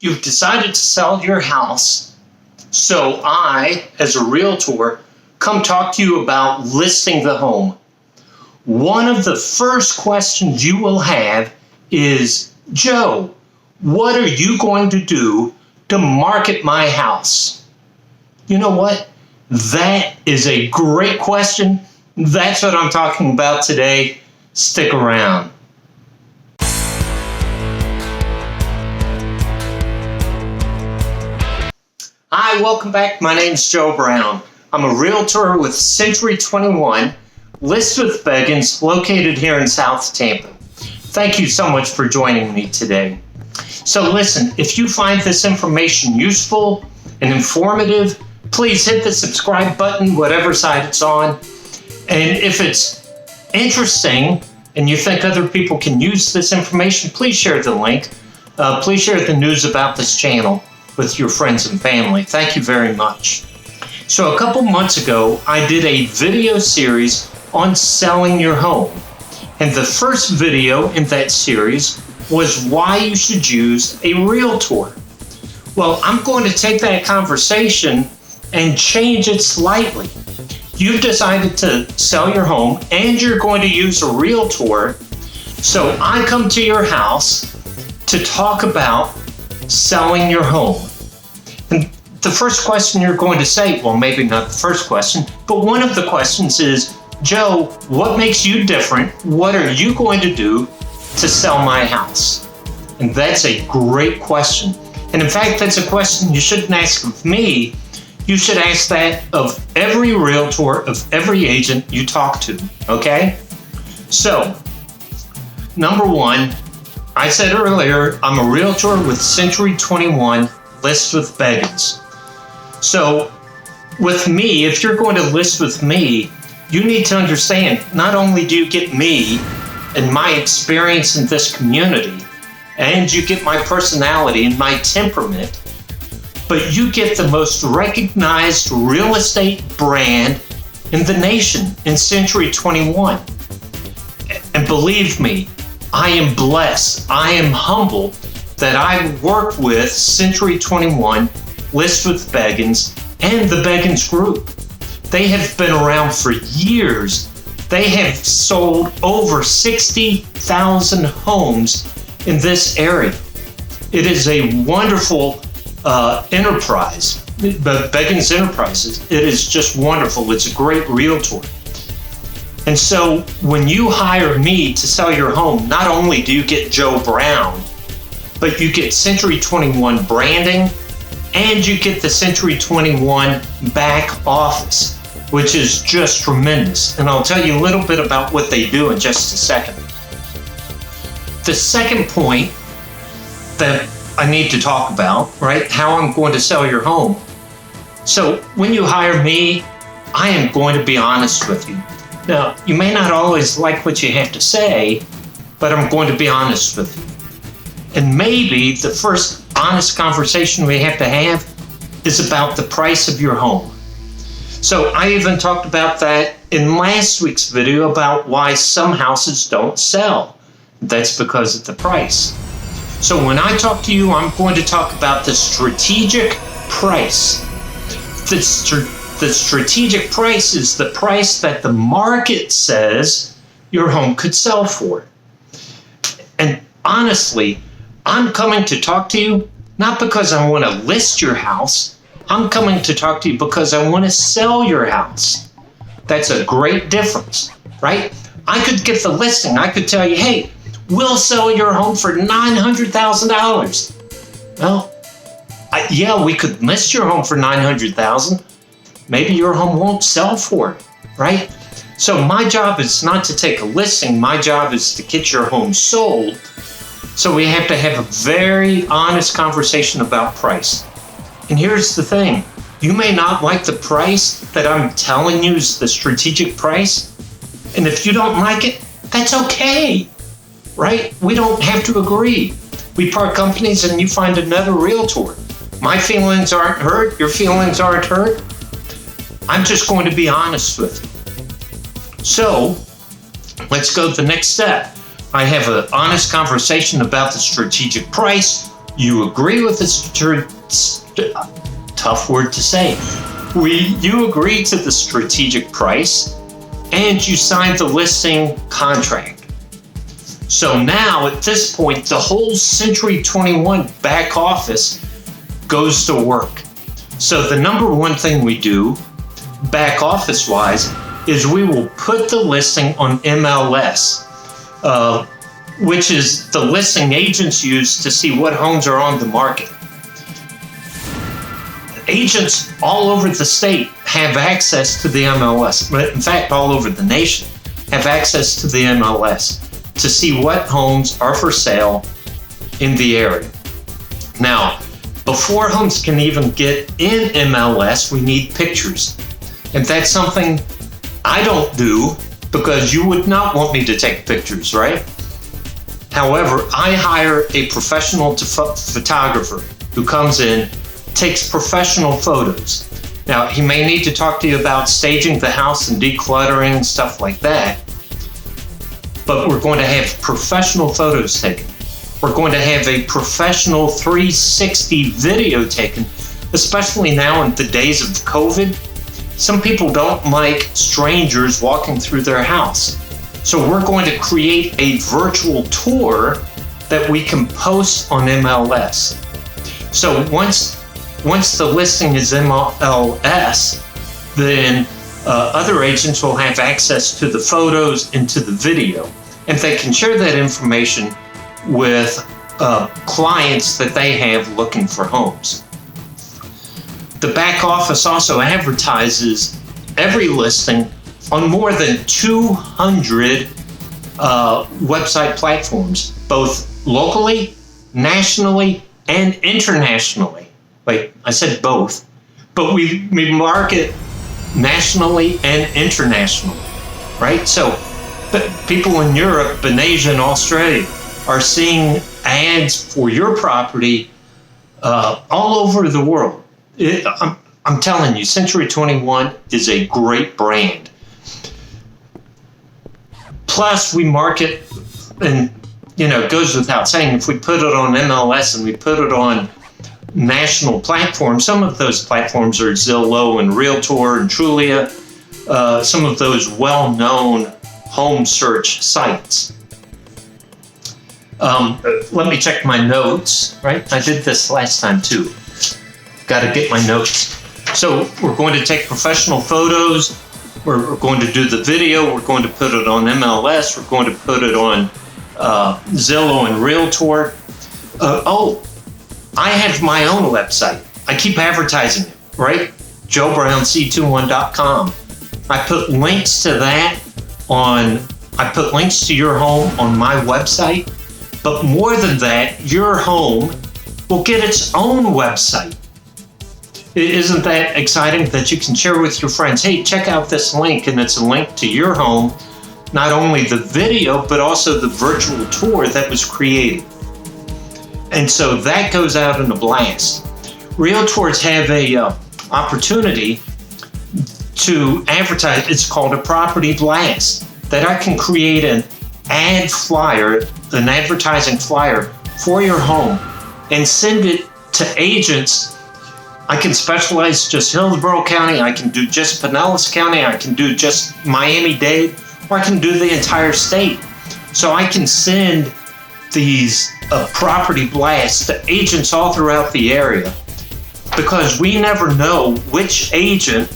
You've decided to sell your house, so I, as a realtor, come talk to you about listing the home. One of the first questions you will have is, Joe, what are you going to do to market my house? You know what? That is a great question. That's what I'm talking about today. Stick around. Hi, welcome back. My name's Joe Brown. I'm a realtor with Century 21, List with Beggins, located here in South Tampa. Thank you so much for joining me today. So listen, if you find this information useful and informative, please hit the subscribe button, whatever side it's on. And if it's interesting and you think other people can use this information, please share the link. Please share the news about this channel with your friends and family. Thank you very much. So a couple months ago, I did a video series on selling your home. And the first video in that series was why you should use a realtor. Well, I'm going to take that conversation and change it slightly. You've decided to sell your home and you're going to use a realtor. So I come to your house to talk about selling your home. And the first question you're going to say, well, maybe not the first question, but one of the questions is, Joe, what makes you different? What are you going to do to sell my house? And that's a great question. And in fact, that's a question you shouldn't ask of me. You should ask that of every realtor, of every agent you talk to, okay? So, number one, I said earlier, I'm a realtor with Century 21, List with Beggins. So with me, if you're going to list with me, you need to understand, not only do you get me and my experience in this community, and you get my personality and my temperament, but you get the most recognized real estate brand in the nation in Century 21. And believe me, I am blessed, I am humbled that I work with Century 21, List with Beggins, and the Beggins Group. They have been around for years. They have sold over 60,000 homes in this area. It is a wonderful enterprise, Beggins Enterprises. It is just wonderful. It's a great realtor. And so when you hire me to sell your home, not only do you get Joe Brown, but you get Century 21 branding, and you get the Century 21 back office, which is just tremendous. And I'll tell you a little bit about what they do in just a second. The second point that I need to talk about, right, how I'm going to sell your home. So when you hire me, I am going to be honest with you. Now, you may not always like what you have to say, but I'm going to be honest with you. And maybe the first honest conversation we have to have is about the price of your home. So I even talked about that in last week's video about why some houses don't sell. That's because of the price. So when I talk to you, I'm going to talk about the strategic price. The strategic price is the price that the market says your home could sell for. And honestly, I'm coming to talk to you not because I want to list your house. I'm coming to talk to you because I want to sell your house. That's a great difference, right? I could get the listing. I could tell you, hey, we'll sell your home for $900,000. Well, yeah, we could list your home for $900,000. Maybe your home won't sell for it, right? So my job is not to take a listing. My job is to get your home sold. So we have to have a very honest conversation about price. And here's the thing. You may not like the price that I'm telling you is the strategic price. And if you don't like it, that's okay, right? We don't have to agree. We part companies and you find another realtor. My feelings aren't hurt. Your feelings aren't hurt. I'm just going to be honest with you. So let's go to the next step. I have an honest conversation about the strategic price. You agree with this tough word to say. You agree to the strategic price and you sign the listing contract. So now at this point, the whole Century 21 back office goes to work. So the number one thing we do, back office wise, is we will put the listing on MLS, which is the listing agents use to see what homes are on the market. Agents all over the state have access to the MLS, but in fact, all over the nation have access to the MLS to see what homes are for sale in the area. Now, before homes can even get in MLS, we need pictures. And that's something I don't do because you would not want me to take pictures, right? However, I hire a professional photographer who comes in, takes professional photos. Now, he may need to talk to you about staging the house and decluttering, stuff like that. But we're going to have professional photos taken. We're going to have a professional 360 video taken, especially now in the days of COVID. Some people don't like strangers walking through their house. So we're going to create a virtual tour that we can post on MLS. So once the listing is MLS, then other agents will have access to the photos and to the video. And they can share that information with clients that they have looking for homes. The back office also advertises every listing on more than 200 website platforms, both locally, nationally, and internationally. Wait, I said both, but we market nationally and internationally, right? So people in Europe, in Asia, and Australia are seeing ads for your property all over the world. I'm telling you, Century 21 is a great brand. Plus, we market, and it goes without saying, if we put it on MLS and we put it on national platforms, some of those platforms are Zillow and Realtor and Trulia, some of those well-known home search sites. Let me check my notes, right? I did this last time too. Got to get my notes. So we're going to take professional photos. We're going to do the video. We're going to put it on MLS. We're going to put it on Zillow and Realtor. I have my own website. I keep advertising it, right? JoeBrownC21.com. I put links to that I put links to your home on my website. But more than that, your home will get its own website. Isn't that exciting that you can share with your friends? Hey, check out this link, and it's a link to your home, not only the video, but also the virtual tour that was created. And so that goes out in a blast. Realtors have a opportunity to advertise. It's called a property blast, that I can create an ad flyer, an advertising flyer for your home and send it to agents. I can specialize just Hillsborough County, I can do just Pinellas County, I can do just Miami-Dade, or I can do the entire state. So I can send these property blasts to agents all throughout the area, because we never know which agent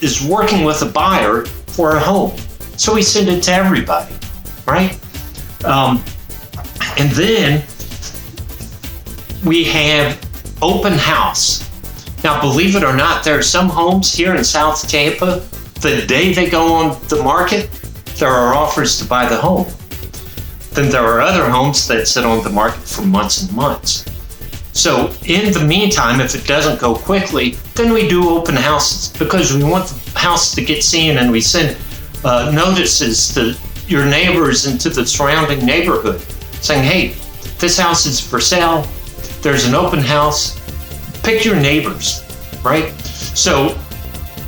is working with a buyer for a home. So we send it to everybody, right? And then we have open house. Now, believe it or not, there are some homes here in South Tampa, the day they go on the market, there are offers to buy the home. Then there are other homes that sit on the market for months and months. So in the meantime, if it doesn't go quickly, then we do open houses, because we want the house to get seen, and we send notices to your neighbors and to the surrounding neighborhood saying, hey, this house is for sale. There's an open house. Pick your neighbors, right? So,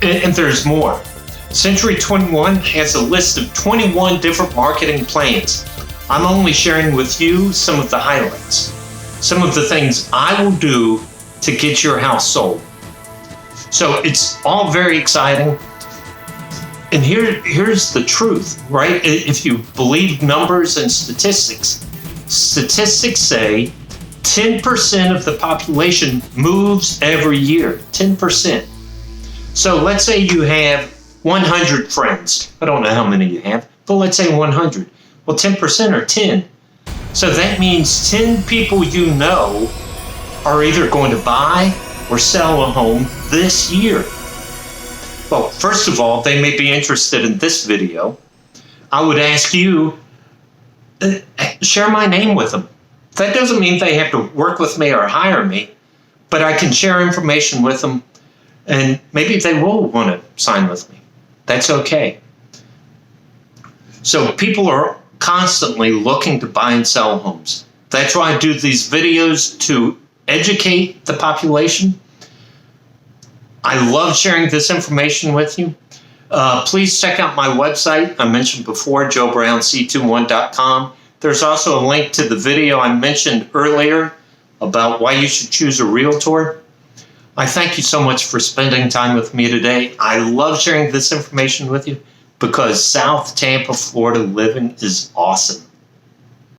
and there's more. Century 21 has a list of 21 different marketing plans. I'm only sharing with you some of the highlights. some of the things I will do to get your house sold. So it's all very exciting. And here's the truth, right? If you believe numbers and statistics, statistics say 10% of the population moves every year, 10%. So let's say you have 100 friends. I don't know how many you have, but let's say 100. Well, 10% are 10. So that means 10 people you know are either going to buy or sell a home this year. Well, first of all, they may be interested in this video. I would ask you, share my name with them. That doesn't mean they have to work with me or hire me, but I can share information with them, and maybe they will want to sign with me. That's okay. So people are constantly looking to buy and sell homes. That's why I do these videos, to educate the population. I love sharing this information with you. Please check out my website. I mentioned before, joebrownc21.com. There's also a link to the video I mentioned earlier about why you should choose a realtor. I thank you so much for spending time with me today. I love sharing this information with you because South Tampa, Florida living is awesome.